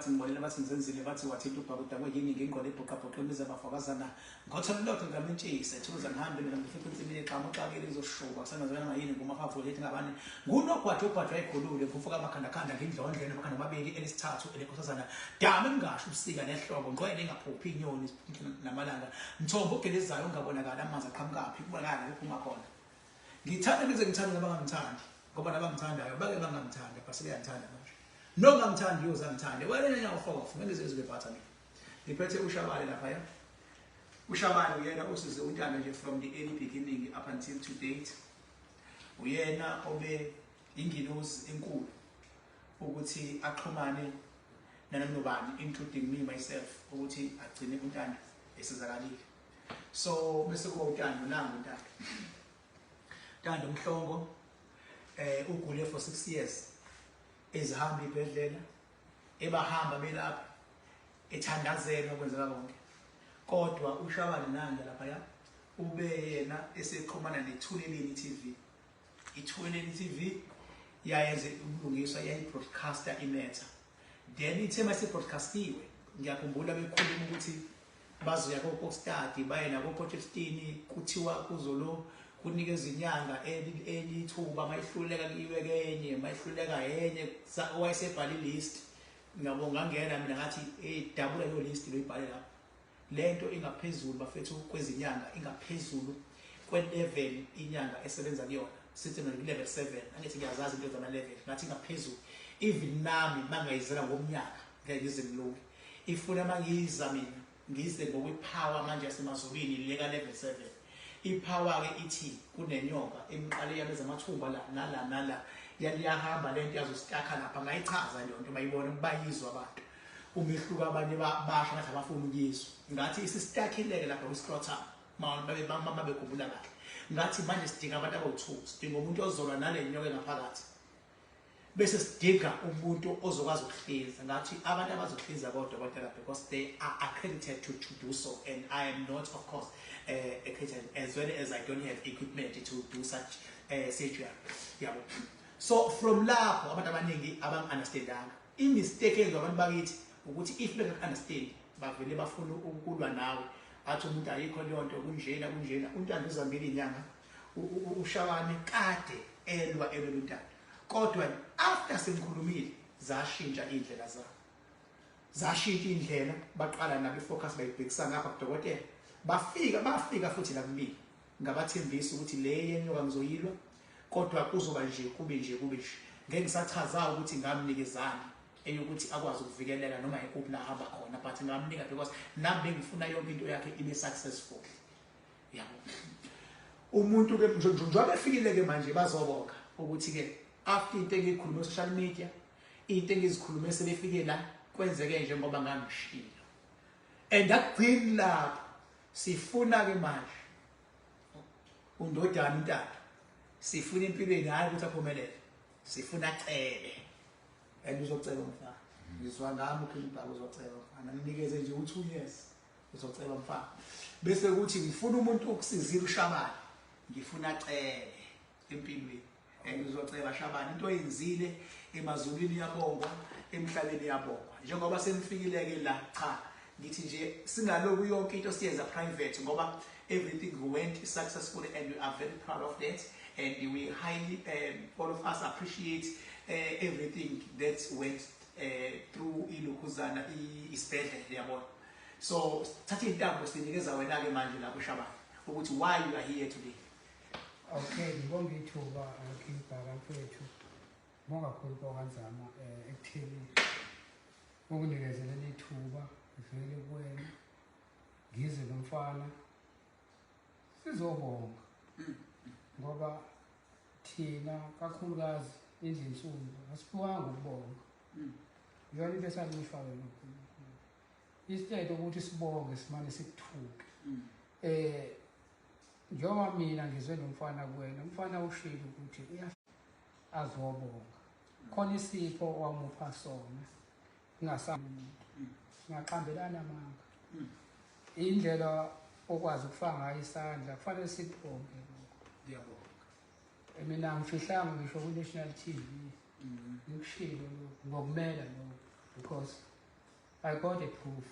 ngibonile bathi ngizenzile bathi wathintha ubhakuda kweyini ngingqole ibhuqabhuqa imizabafakazana ngothola lokho ngamentshise thuza ngihambe mina ngifike insimini eqhamuxakile izoshuka kusengazwena ngayini ngumahafu lethi ngabani ngunogwadwa ekhulule kufuka amakhanda ngindlondlene amakhanda amabili elisithathu elekhosazana dame ngisho ubusika nehlobo ngqwele engaphuphi inyoni namalanga mthombo ogelezayo ungabonakala amanzi aqhamukaphi kubonakala uphuma khona ngithanda ngize ngithanda nabangangithandi ngoba nabangithandayo bake bangamthanda base bayangithanda manje no ngamthandi uzangithande wena nenya ufofu ngeke ngizizwe bephatha mina ngiphethe uShabane lapha ya uShabane uyena usize untanga nje from the early beginning up until to date uyena obe ingilosi enkulu ukuthi axhumane nanobani including me myself ukuthi agcine untanga esizakalile so bese kuba untanga nangu untanga umhlongo ugule for 6 years ezihamba ibhedlela ebahamba belapha ethandazela okwenzeka konke kodwa uShabane nanga lapha ya ube yena eseqhumana neThuleleni TV iThuleleni TV yayenze ubulungiswa yayibroadcaster imetha then ithema sibroadcastiwe ngiyakhumbula bekhuluma ukuthi bazoya koPostadi baye nako Potchefstroom kuthiwa kuzolo kunikeza inyanga elithuba mayihluleka kiwe kenye mayihluleka yenye wayesebhala ilist ngiyabonga ngena mina ngathi double yo list loyibhale lapha lento ingaphezulu bafethu kwezinyanga ingaphezulu kwe-level inyanga esebenza kuyona sithi level 7 angithi ngiyazazi into zama level ngathi ingaphezulu even nami mangayizela ngomnyaka ngeke ngize ngilunge ifuna mangiyiza mina ngize ngokwepower manje yasemazulwini leka level 7 ipower ke ithi kunenyoka emqale yabeza amathumba la nala yaliyahamba lento yazostakha lapha ngayichaza le nto bayibona bayizwa abantu umehluko abanye basha ngathi abafuna ukuyizwa ngathi isistakileke lapha kwiscrotum mama bekhumbula kahle ngathi manje sidinga abantu abawu2 sidinga umuntu ozolwa nale nyoka ngaphakathi bese sidinga umuntu ozokwazi ukuhlinza ngathi abantu abazohlinza kodwa because they are accredited to do so and I am not of course accredited as well as I don't have equipment to do such surgery yabo so from lapho abantu abaningi abang-understandanga i-mistake enziwa abantu bakithi ukuthi if bengaka-understand bavele bafuna ukulwa nawe athi umuntu ayikho leyo nto kunjena untando uzambile inyanga uShabane kade elwa untando kodwa after sengikhulumile zashintsha indlela zabo zashintsha indlela baqala nabo ifocus bayibhekisa ngapha kudokotela bafika futhi la kumina ngabathembisa ukuthi le yenyoka ngizoyilwa kodwa kuzoba nje kube nje ngeke ngisachaza ukuthi ngamnikezana eyokuthi akwazi ukuvikeleka noma ikuphi la hamba khona but ngamnika because nami bengifuna yonke into yakhe ibe successful yabo umuntu ke njengoba efikile ke manje bazobonga ukuthi ke after into engikhuluma social media into engizikhulume sebefike la kwenzeke nje ngoba ngangishilo and akugcini lapho sifuna ke manje undodana untata sifuna empilweni hayi ukuthi aphumelele sifuna acele and uzocela umfana ngizwa ngami ukhipha uzocela umfana nginikeze nje u2 years uzocela umfana bese ukuthi ngifuna umuntu ukusizila uShabane ngifuna acele empilweni ngizocela Shabane into oyenzile emazulwini yabongwa emhlabeni yabongwa njengoba senifikile ke la cha ngithi nje singaloku yonke into siyenza private ngoba everything went successfully and we are very proud of that and we highly all of us appreciate everything that went through ilokhuzana isibhedlela yabona so thatha intambo sinikeza wena ke manje lapho Shabane ukuthi why you are here today. Okay, ngibonga ithuba ngibhaka mfethu bonga kakhulu kanzama ekutheni ukunikezela ithuba ngivele kuwena ngize nomfana sizobonga ngoba thina kakhulukazi endlini asiphuwanga ukubonga yona into esalisha wena uNkulunkulu instead ukuthi sibonge simane sikuthuke njengoba mina ngizwe nomfana kuwena umfana ushilo ukuthi azobonga khona isipho wamupha sona ingasamuntu ngaqambelana amanga indlela okwazi ukufaka ngayo isandla kufanele sibonge ngiyabonga mina ngifihlanga ngisho ku National TV ngikushilo ngokumela lo because I got a proof.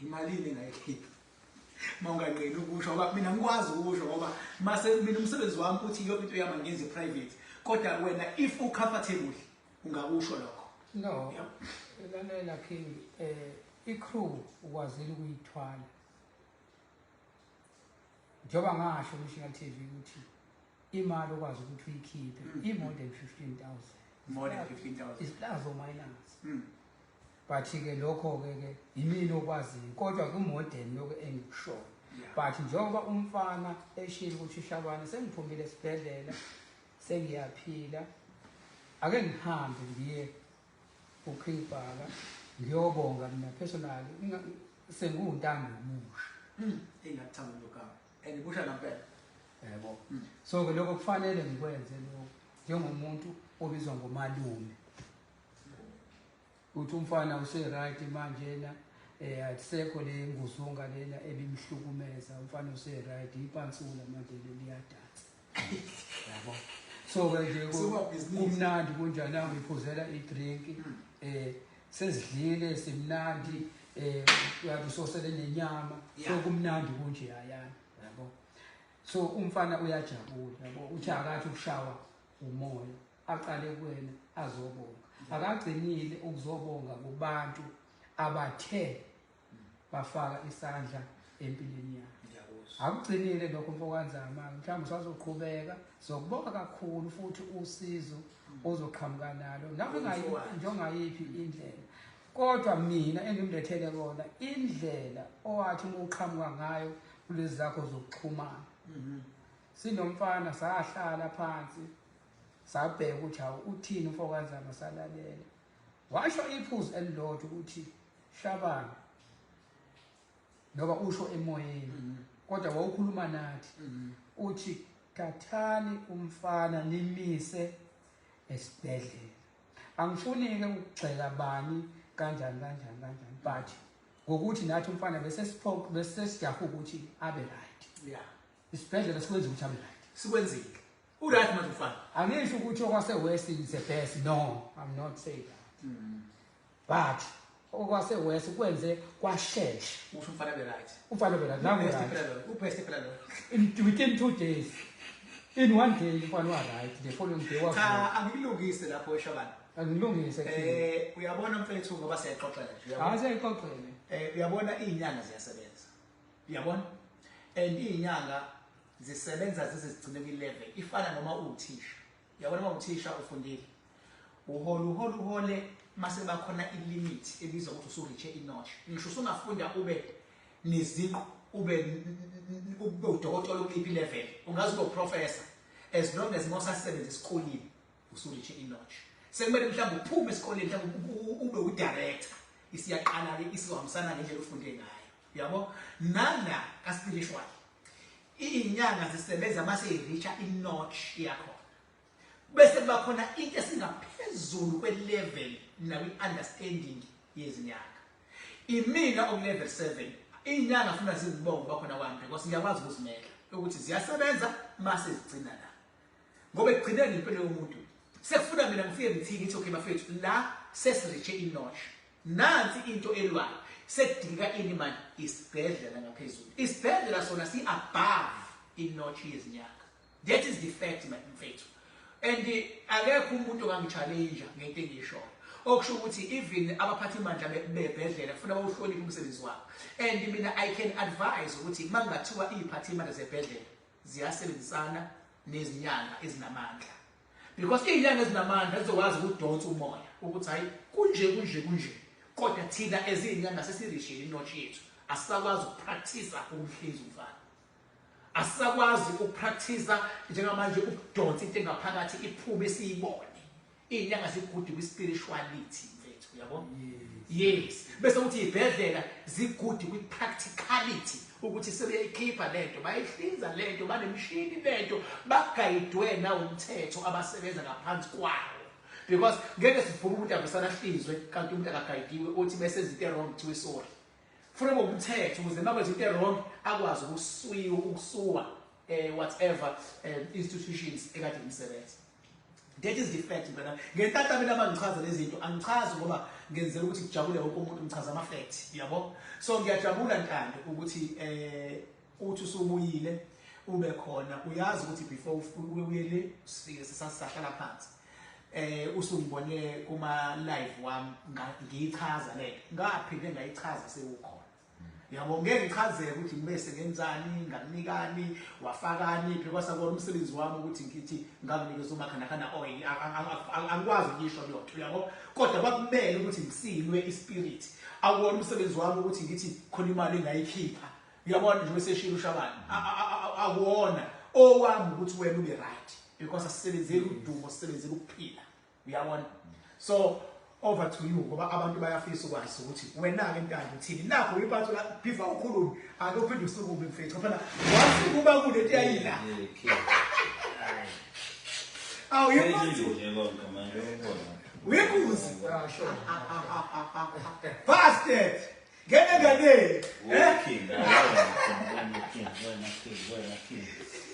Imalini engayikhipha. Mawunganqeni ukusho ngoba mina ngikwazi ukusho ngoba mase mina umsebenzi wami uthi yonke into yami ngenze private. Kodwa wena if u comfortable ungakusho lokho. No. Lalela King icrew ukwazile ukuyithwala. Njoba ngasho ku-National TV ukuthi imali okwazi ukuthi uyikhiphe more than 15,000. More than 15,000. Is plus or minus. But ke lokho ke yimini okwaziyo kodwa kumodern lokho engikusho. But njengoba umfana eshilo ukuthi Shabane sengiphumile esibhedlela sengiyaphila ake ngihambe ngiye uKhibhaka ngiyobonga mina personally senguntanga omusha. Engathanda lokho. Andibusha ngempela. Yebo. So ke lokho kufanele ngikwenze lokho njengomuntu obizwa ngomalume. Uthi umfana use right manje na ayisekho le nguzunga lena ebimhlukumeza umfana use right ipansula manje liyadansa. Yabo. So ke nje kumnandi kunjani ngiphuzela idrink sezidlile simnandi uyabusosele nenyama so kumnandi kunje ayana yabo. So umfana uyajabula yabo uthi akathi ukushawa umoya aqale kuwena azobonga. Akagcinile ukuzobonga kubantu abathe bafaka isandla empilweni yakhe. Akugcinile lokho mfokanzama mhlawumbe sazoqhubeka sokubonga kakhulu futhi usizo ozoqhamuka nalo ngabe njengayiphi indlela. Kodwa mina engimlethele kona indlela owathi uqhamuka ngayo kulezi zakho zokuxhumana. Sinomfana sahlala phansi sabheka ukuthi hawu uthini mfokanzama salalela. Washo iphuzu elilodwa ukuthi Shabane ngoba usho emoyeni kodwa wawukhuluma nathi uthi thathani umfana nimise esibhedlela. Angifuni ke ukugxeka bani kanjani but ngokuthi nathi umfana bese siyafu ukuthi abe right. Isibhedlela sikwenza ukuthi abe right. Sikwenzile. Right manje mfana. Angisho ukuthi okwase West is the best. No, I'm not saying that. But okwase West kwenze kwashesha. Usho umfana be right. Umfana be right. Ubest phela lo. Within 2 days. In 1 day umfana wa right. The following day was. Cha angilungise lapho Shabane. Angilungise. Uyabona mfethu ngoba siyaqoqela nje. Siyaqoqela. Uyabona izinyanga ziyasebenza. Uyabona? And izinyanga zisebenza zizigcine kwi-level ifana noma uthisha. Uyabona uma uthisha ufundile uhole mase bakhona ilimit ebizwa ukuthi usuriche inotch. Ngisho usungafunda ube neziqu ube udokotela okuyiphi level ungazi ube professor as long as mosasebenza esikoleni usuriche inotch. Sekumele mhlawumbe uphume esikoleni mhlawumbe ube udirector isiyaqala ke isizohambisana ngendlela ufunde ngayo. Uyabo nana ka spiritual izinyanga zisebenza mase iricha inotch yakho bese kuba khona into esingaphezulu kwelevel nawe understanding yezinyanga. Imina on level 7 izinyanga funa zizibonga bakhona abantu because ngiyakwazi ukuzimela ukuthi ziyasebenza mase zigcina la ngoba ekugcineni impilo yomuntu sekufuna mina ngifike ngithi ngithi okay bafethu la sesiriche inotch nansi into elwayo sekudingeka ini manje isibhedlela ngaphezulu. Isibhedlela sona si above inotch yezinyanga. That is the fact mfethu. And akekho umuntu ongangichallenge ngento engishoyo. Okusho ukuthi even abaphathi mandla bebhedlela kufuna bawuhloniphe umsebenzi wabo. And mina I can advise ukuthi mangathiwa iziphathi mandla zebhedlela ziyasebenzisana nezinyanga ezinamandla. Because izinyanga ezinamandla zizokwazi ukudonsa umoya ukuthi hayi kunje. Kodwa thina ezinyanga sesirishe inotch yethu asisakwazi ukupractice umhlinzi umfana. Asisakwazi ukupractice njengamanje ukudonsa into engaphakathi iphume siyibone. Izinyanga zigudi kwi-spirituality mfethu uyabona? Yes. Bese uthi ibhedlela zigudi kwi-practicality ukuthi sebeyikhipha lento bayihlinza lento banemshini lento bagayidwe na umthetho abasebenza ngaphansi kwawo. Because ngeke sivume umuntu avesana hlinzwe kanti umuntu akagayidiwe uthi bese izinto wrong to sorry. Funa umthetho ukuze nabe izinto wrong akwazi ukusuwa whatever institutions ekade imsebenza. That is the fact mfana. Ngentata mina mangichaza lezi zinto angichazi ngoba ngenzela ukuthi kujabule wonke umuntu ngichaza ama-facts yabo. So ngiyajabula Ntando ukuthi uthi usubuyile ube khona uyazi ukuthi before uye le sifike sisahlala phansi usungibone kuma live wami ngiyichaza le ngaphinde ngayichaza sewukhona yabo. Ngeke ngichazeke ukuthi ngibese ngenzani ngakunikani wafakani because akona umsebenzi wami ukuthi ngithi ngakunikeza umakhanakana oil angikwazi ukuyisho lotho yabo, kodwa bakumele ukuthi ngisilwe ispirit. Akona umsebenzi wami ukuthi ngithi khona imali engayikhipha uyabona nje weseshilo uShabani akuwona owami ukuthi wena ube right because asisebenzeli udumo sisebenzeli ukuphila uyabona. So over to you ngoba abantu bayafisa ukwazi ukuthi wena ke Ntando uthini nakho iphatho la before ukhuluma ake uphinde usukume mfethu phela wathi kuba kunento yayila awu yimfuzo nje lonke manje uyabona uyekuzi fasted ngene ngane wena king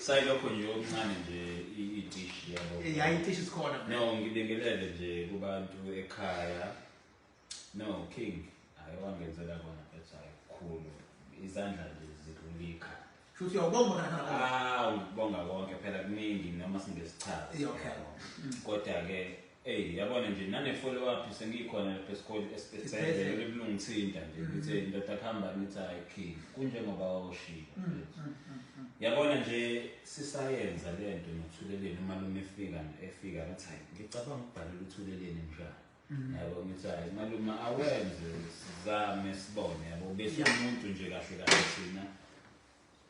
sayilokho nje okuncane nje idish yabo yayidish isikhona no ngibingelele nje kubantu ekhaya no king ayewangenzela kona bethu ayikhulu izandla nje zidlulika futhi uyabonga kana ngibonga konke phela kuningi noma singesichazi kodwa ke yabona nje nane follow up sengikhona lapha esibhedlela ebulungithinta nje ukuthi indoda kuhamba nithi hayi king kunjengoba washilo yabona nje sisayenza lento nothuleleni umalume efika ngathi hayi ngicabanga ukubhalela uthuleleni njani yabo ngithi hayi malume awenze sizame sibone yabo bese umuntu nje kahle kahle sina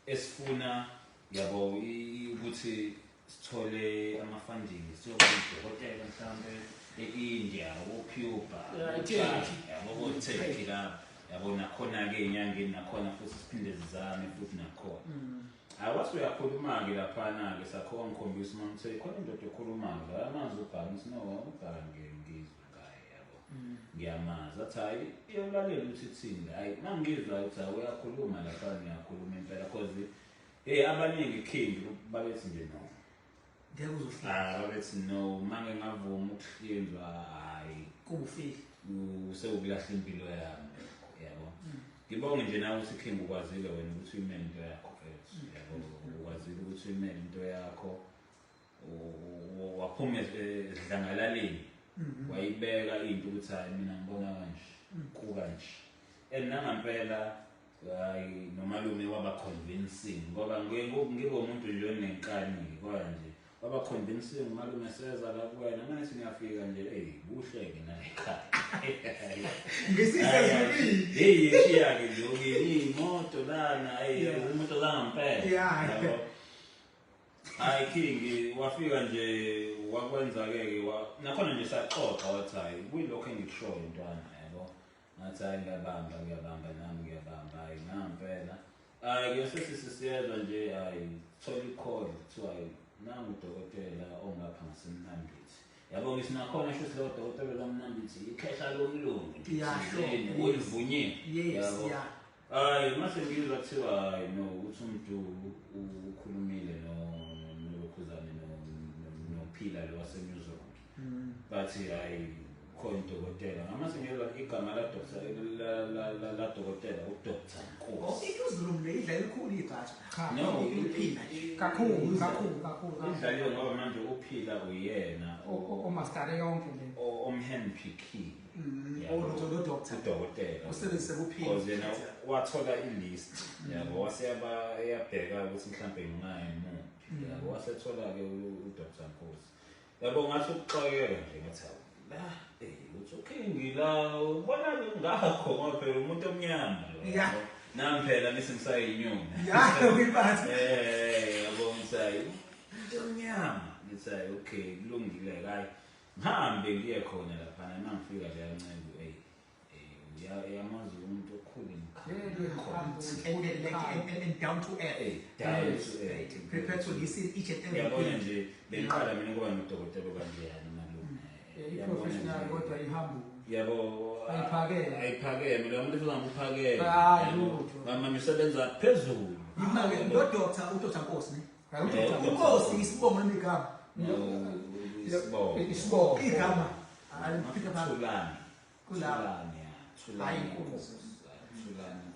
esifuna yabo ukuthi sithole ama-funding siyokudokotela mhlawumbe e-India ko-Cuba yabo ko-Turkey lapho yabo nakhona-ke ey'nyangeni nakhona futhi siphinde zizame futhi nakhona wase uyakhuluma-ke laphana-ke sakho ngikhombisa uma ngithe khona indoda ekhulumayo la amazwi ubhaka ngithi no ubhaka ngizwe ngaye yabo ngiyamazi athi hhayi iyolalela ukuthi ithini hhayi uma ngizwa ukuthi hayi uyakhuluma laphana ngiyakhuluma impela cause abaningi king babethi nje no babethi no mange ngavuma ukuhlinzwa hayi kubufile usewukulahla impilo yami yabo. Ngibonge nje nawe ukuthi king ukwazile wena ukuthi uyimele into yakho yabo ukwazile ukuthi uyimele into yakho waphuma esidlangalaleni wayibeka into ukuthi hayi mina ngibona kanje kukanje nangampela hayi nomalume waba convincing ngoba ngiwomuntu nje onenkani kanje waba convincing umalume seza la kuwena manje ngiyafika nje kuhleke naye ekhaya ngesizezulile shiyake nje ukini imoto lana imoto zangampela hayi king wafika nje wakwenza-ke nakhona nje saxoxa wathi hayi kuyilokho engikushoyo ntwana yabo ngathi hayi ngiyabamba nami ngiyabamba hayi ngampela hayi ke sesisiyezwa nje hayi thola i-call kuthiwa hayi nangu udokotela ongapha ngasemnambithi yabo ngithi nakhona sho sileyo dokotela lomnambithi ikhehla lomlungu olivunyiwe yabo hayi mase ngizwa kuthiwa hayi no ukuthi umuntu ukhulumile nokhuzane nophila lo waseNew Zealand bathi hayi khona udokotela ngamase ngizwa igama la dokotela udoctor Nkosi ikuzulumle idla elikhulu idatha no iphila kakhulu idlaliwe ngoba manje uphila uyena omastare yonke le omhandpicky udokotela usebenzise kuphila because yena wathola ilist yabo waseyabheka ukuthi mhlambe ngingayini yabo wasethola-ke udoctor Nkosi yabo ngathi ukuxakeka nje ngathi la uthi okay ngila ubona-ke ngakho ngoba phela umuntu omnyama nami phela bese ngisayinyoni yabo ngisayi umuntu omnyama ngisayi okay kulungile hayi ngihambe ngiye khona laphana mangifika la ncebo yamazi umuntu okhulu and down to earth prepared to listen each and every yabona nje bengiqala mina kuba nodokotela okanjeyani malume i-professional kodwa ihamba yabo ayiphakeme lo muntu ufuna ukuphakeme mama ngisebenza phezulu imake udoctor Nkosi Nkosi isibongo nemigama isibongo igama Thulani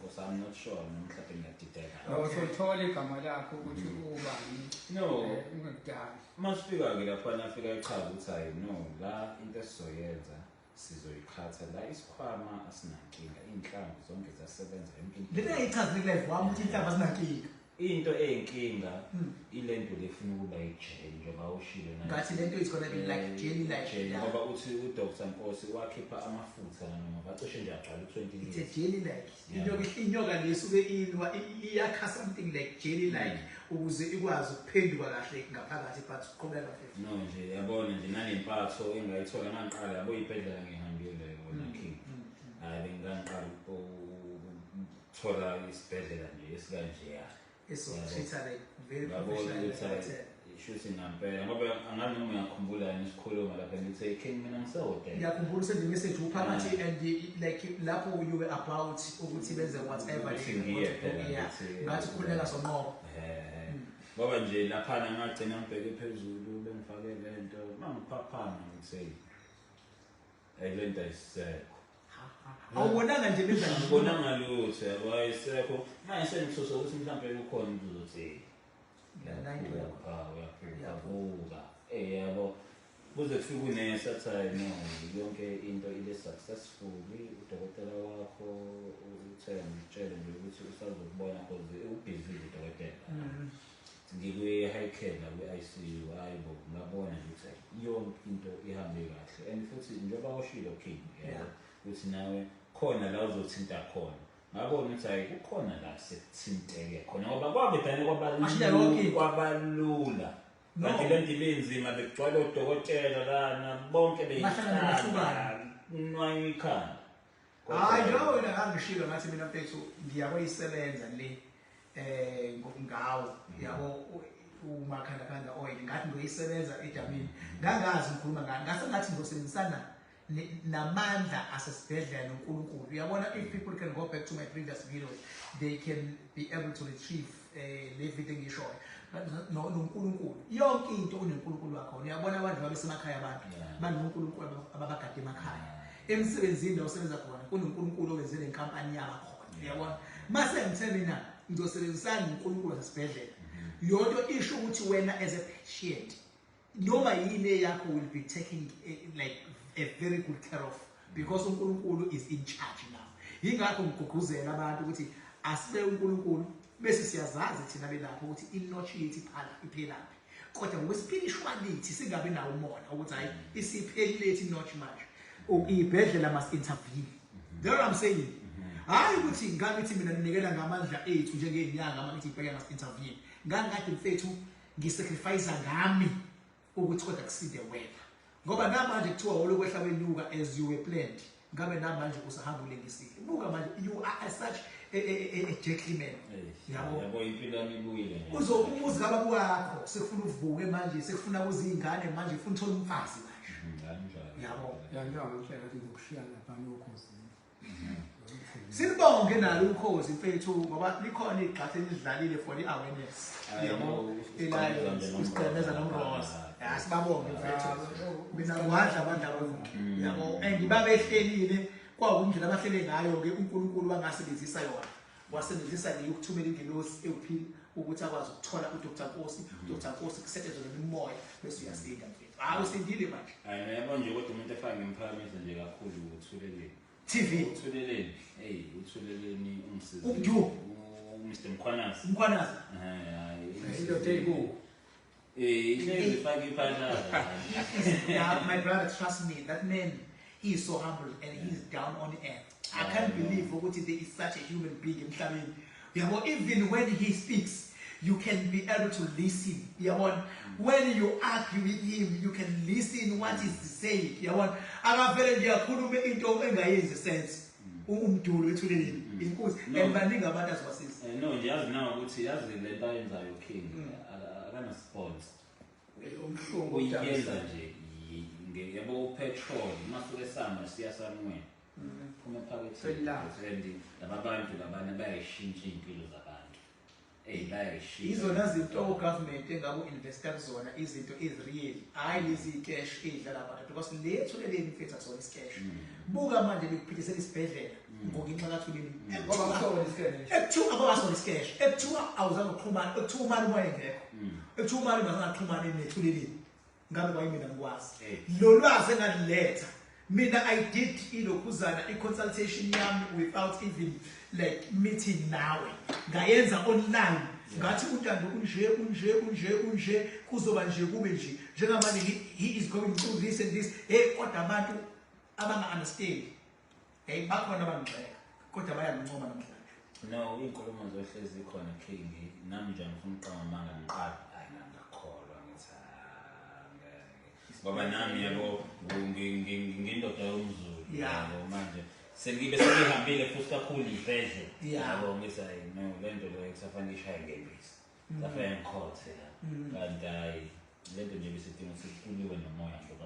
because I'm not sure mhlawumbe ngiyadideka. Usothola igama lakho ukuthi ubani. No. Ungekudala. Masifika ke lapha nafika echaza ukuthi hayi no la into esizoyenza sizoyikhatha la isikhwama asinankinga inhlamvu zonke zasebenza yonke. Lena ichaza live wami ukuthi inhlamvu asinankinga. Into eyinkinga ilento lefuna ukuba ijeli njengoba ushilo nayo. Ngathi lento is gonna be like jelly like. Ngoba uthi uDr Nkosi wakhipha amafutha noma bacishe nje agcwala 20 liters. It's a jelly like. Inyoka lesuke inwa iyakha something like jelly like ukuze ikwazi ukuphenduka kahle ngaphakathi but uqhubeka kahle. No nje yabona nje nanempatho engayithola nganqala yabo ibhedlela ngihambile wona king. Hayi bengiqala ukuthola isibhedlela nje esikanje ya. Eso treated like very professional. Ishuthi ngampela ngoba angani noma ngiyakhumbula nisikhuluma lapha ngithi king mina ngisawodela. Ngiyakhumbula usende message uphakathi and like lapho you were about ukuthi benze whatever ngathi khuleka sonqobo. Ngoba nje lapha ngagcina ngibheke phezulu bengifake lento mangiphaphana ngithi lento ayisekho. Awubonanga nje benza ngibonanga lutho yabo ayisekho manje sengisusa ukuthi mhlawumbe ukhona uzothi uyabuka yabo kuze kufike unesathane no yonke into ile successful udokotela wakho utshele nje ukuthi usazokubona cause ubusy udokotela ngikwe high care la kwi-ICU hayibo ngabona ukuthi yonke into ihambe kahle and futhi njengoba ushilo king ukuthi nawe khona la uzothinta khona ngabona ukuthi hayi kukhona la sekuthinteke khona ngoba kwabedane kwabalula kanti lento ilenzima bekugcwala odokotela lana bonke beyihlala nwayikhanda hayi njengoba wena ngangishilo ngathi mina mfethu ngiyakuyisebenza le ngawo yabo umakhanda oil ngathi ngiyisebenza edamini ngangazi ngikhuluma ngani ngase ngathi ngosebenzisana namandla asesibhedlela noNkulunkulu. Uyabona if people can go back to my previous videos they can be able to retrieve le video engishoyo noNkulunkulu yonke into uNkulunkulu wakho. Uyabona abantu babesemakhaya abantu banoNkulunkulu ababagade emakhaya emsebenzini la usebenza khona kunoNkulunkulu owenzele inkampani yabo khona. Uyabona mase ngithe mina ngizosebenzisana noNkulunkulu wasesibhedlela yonto isho ukuthi wena as a patient noma yini yakho will be taking like a very good care of because uNkulunkulu is in charge now. Yingakho ngiguguzela abantu ukuthi asibe uNkulunkulu bese siyazazi thina belapho ukuthi inotch yethu iphelaphi kodwa ngokwespirituality singabe nawo umona ukuthi hayi isiphelile ithi notch manje ibhedlela must intervene. That's what I'm saying. Hayi ukuthi ngathi mina ninikela ngamandla ethu njengeenyanga manje ibhedlela must intervene. Ngangikade mfethu ngisacrifice ngami ukuthi kodwa kusinde wena ngoba namanje kuthiwa olokwehla kwenyuka as you were planned ngabe namanje usahamba ulengisile buka manje you are such a gentleman yabo impilo yami ibuyile uzobuza ababo wakho sekufuna uvuke manje sekufuna uzingane manje ufuna uthola umfazi manje yabo ngiyangishela ukuthi ngizokushiya lapha nokhosini Sinibonge nalo ukhozi mfethu ngoba likhona igxathe elidlalile for the awareness yabo elayo usicemeza nomroza asibabonge mfethu mina ngiwadla abantu abazonke yabo ngibabehlelile kwakundlela abahlele ngayo ke uNkulunkulu wangasebenzisa yona wasebenzisa le ukuthumela ingelosi ephili ukuthi akwazi ukuthola uDr Nkosi kusetshenzwe nomoya bese uyasinda mfethu usindile manje hayi yabo nje kodwa umuntu efake ngimphakamise nje kakhulu ukuthuleleni TV uthuleleni uthuleleni umsizi Mr Mkhwanazi into table my brother, trust me, that man, he is so humble and he is down on earth. I can't believe there is such a human being in Mhlabeni. Even when he speaks, you can be able to listen. When you argue with him, you can listen what he's saying. Sense. Umdulo wethuleleni inkosi embaningi abantu asiwasiza no ngiyazi nawe ukuthi yazi le nto ayenzayo king akana sponsor umhlungu uyenza nje yabo petrol masuke sama siya somewhere phuma phakathi sendi labantu labana bayishintsha impilo zabantu izona zinto ugovernment engaku-investa kuzona izinto ezreal hhayi lezi cash ey'dlala abantu because lethu leleni mfethu akusona iscash buka manje bekuphindisela isibhedlela ngokinxa kathulini akubasona iscash ekuthiwa awuzange uxhumane ekuthiwa umali uma engekho ekuthiwa umali ungazangaxhumane nethuleleni ngabe kwayimina ngikwazi lo lwazi engaliletha mina I did ilokhuzana i-consultation yami without even like meeting nawe ngayenza online ngathi untando unje kuzoba nje kube nje njengamanje he is going through this and this kodwa abantu abanga-understand bakhona abangixeka kodwa bayangincoma namhlanje no iy'nkulumo zohlezi khona king nami nje ngifuna uqamba amanga ngiqala hayi ngangakholwa ngithi ngoba nami yabo ngindoda yomZulu yabo manje sengibe sengihambile futhi kakhulu ibhedle yabo ngithi hayi no lento leyo kusafanele ishaye ngebisi safanele ngikhothe kanti hayi lento nje besidinga ukuthi kuliwe nomoya ngoba